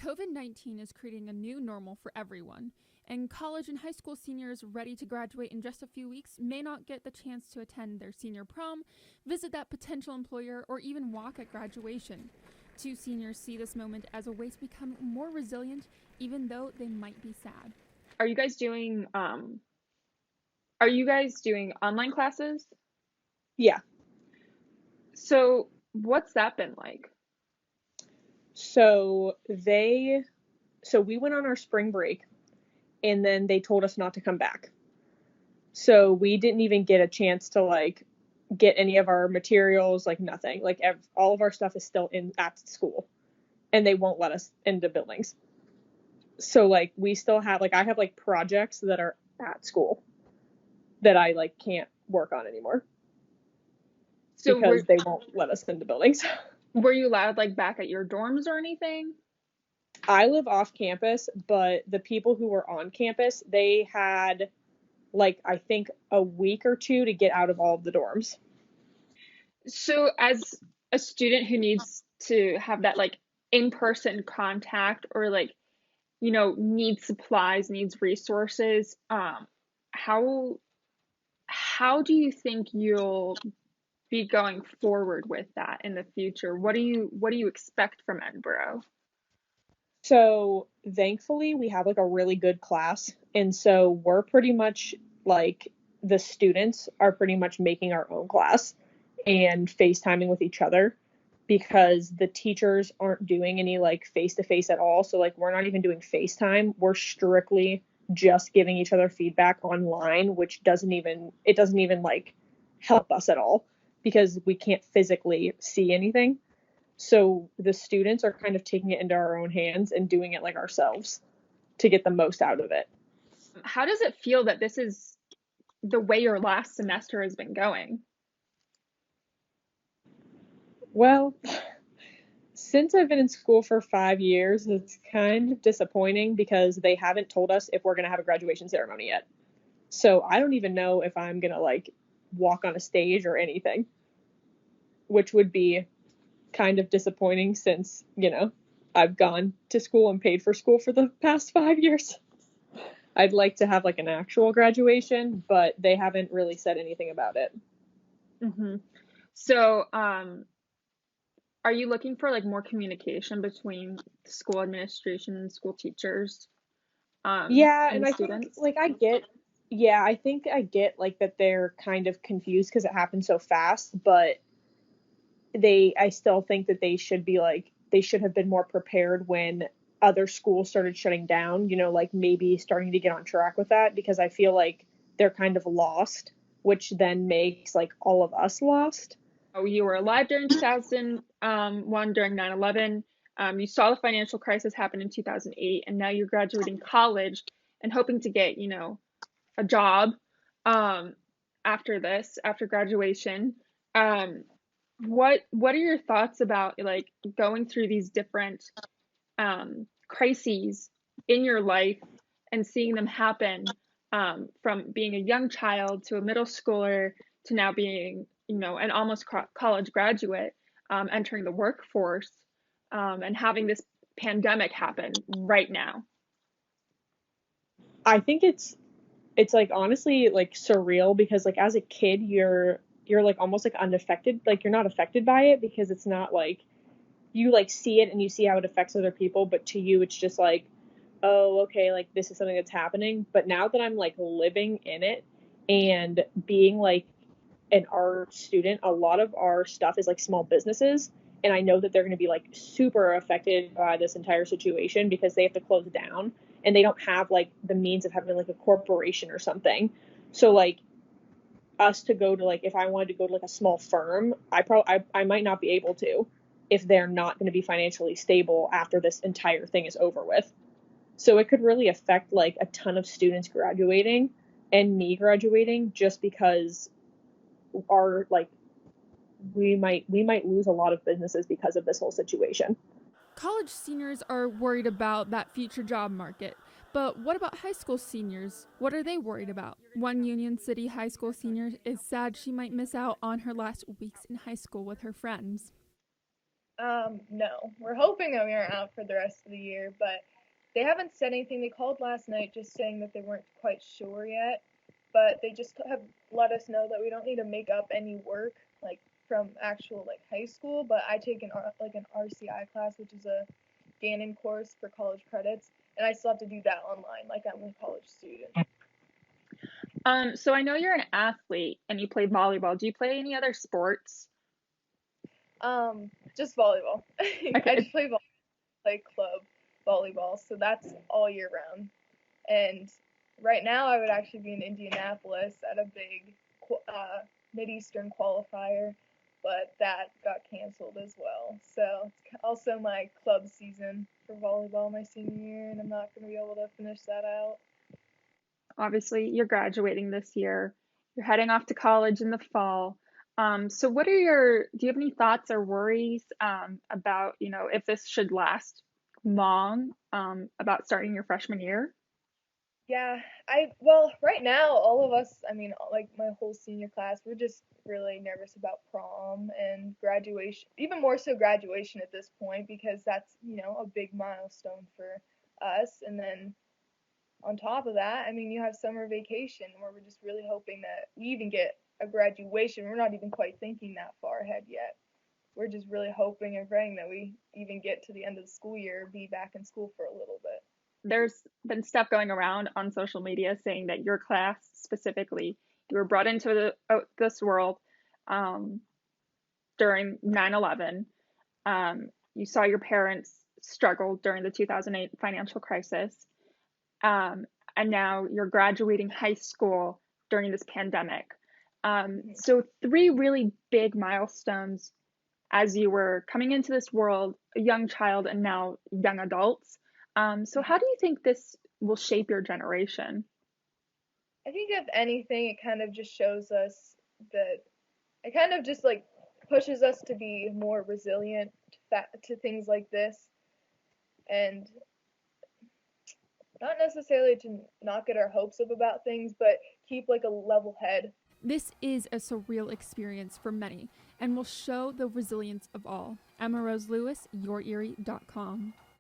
COVID-19 is creating a new normal for everyone, and college and high school seniors ready to graduate in just a few weeks may not get the chance to attend their senior prom, visit that potential employer, or even walk at graduation. Two seniors see this moment as a way to become more resilient, even though they might be sad. Are you guys doing are you guys doing online classes? Yeah. So, what's that been like? So we went on our spring break and then they told us not to come back. So we didn't even get a chance to like get any of our materials, like nothing. Like all of our stuff is still in at school and they won't let us into buildings. So like we still have like I have like projects that are at school that I like can't work on anymore So, because they won't let us into buildings. were you allowed like back at your dorms or anything? I live off campus, but the people who were on campus, they had like I think a week or two to get out of all of the dorms. So, as a student who needs to have that like in-person contact or like, needs supplies, needs resources, how how do you think you'll be going forward with that in the future? What do you expect from Edinburgh? So thankfully we have like a really good class. And so we're pretty much like the students are pretty much making our own class and FaceTiming with each other because the teachers aren't doing any like face to face at all. So like we're not even doing FaceTime. We're strictly just giving each other feedback online, which doesn't even like help us at all because we can't physically see anything. So the students are kind of taking it into our own hands and doing it like ourselves to get the most out of it. How does it feel that this is the way your last semester has been going? Well, since I've been in school for 5 years, it's kind of disappointing because they haven't told us if we're going to have a graduation ceremony yet. So I don't even know if I'm going to like walk on a stage or anything, which would be kind of disappointing since, I've gone to school and paid for school for the past 5 years. I'd like to have like an actual graduation, but they haven't really said anything about it. Hmm. So, are you looking for like more communication between school administration and school teachers, Yeah, and and I think students? like I think I get like that they're kind of confused because it happened so fast, but I still think that they should have been more prepared when other schools started shutting down, like maybe starting to get on track with that because I feel like they're kind of lost, which then makes like all of us lost. Oh, you were alive during 2001 during 9/11. You saw the financial crisis happen in 2008, and now you're graduating college and hoping to get, a job um, after graduation. Um, what are your thoughts about like going through these different crises in your life and seeing them happen, from being a young child to a middle schooler to now being, an almost college graduate, entering the workforce, and having this pandemic happen right now? I think it's like honestly like surreal because like as a kid you're like almost like unaffected, like you're not affected by it because it's not like you like see it and you see how it affects other people, but to you it's just like, oh, okay, like this is something that's happening. But now that I'm like living in it and being like an art student, a lot of our stuff is like small businesses. And I know that they're going to be like super affected by this entire situation because they have to close down and they don't have like the means of having like a corporation or something. So like us to go to like if I wanted to go to like a small firm, I might not be able to if they're not going to be financially stable after this entire thing is over with. So it could really affect like a ton of students graduating and me graduating just because our like we might lose a lot of businesses because of this whole situation. College seniors are worried about that future job market. But what about high school seniors? What are they worried about? One Union City high school senior is sad she might miss out on her last weeks in high school with her friends. No. We're hoping that we aren't out for the rest of the year, but they haven't said anything. They called last night just saying that they weren't quite sure yet, but they just have let us know that we don't need to make up any work like from actual like high school. But I take an RCI class, which is a Gannon course for college credits, and I still have to do that online, like I'm a college student. So I know you're an athlete and you play volleyball. Do you play any other sports? Just volleyball. I Okay. just play club volleyball, so that's all year round. And right now, I would actually be in Indianapolis at a big Mid-Eastern qualifier, but that got canceled as well. So it's also my club season for volleyball my senior year, and I'm not going to be able to finish that out. Obviously, you're graduating this year. You're heading off to college in the fall. So do you have any thoughts or worries about, if this should last long, about starting your freshman year? Yeah, well, right now, all of us, I mean, like my whole senior class, we're just really nervous about prom and graduation, even more so graduation at this point, because that's, a big milestone for us. And then on top of that, I mean, you have summer vacation where we're just really hoping that we even get a graduation. We're not even quite thinking that far ahead yet. We're just really hoping and praying that we even get to the end of the school year, be back in school for a little bit. There's been stuff going around on social media saying that your class specifically, you were brought into this world um, during 9/11. You saw your parents struggle during the 2008 financial crisis. Um, and now you're graduating high school during this pandemic. So, three really big milestones as you were coming into this world, a young child, and now young adults. So, how do you think this will shape your generation? I think if anything, it kind of just shows us that it kind of just like pushes us to be more resilient to things like this, and not necessarily to not get our hopes up about things, but keep like a level head. This is a surreal experience for many and will show the resilience of all. Emma Rose Lewis, YourErie.com.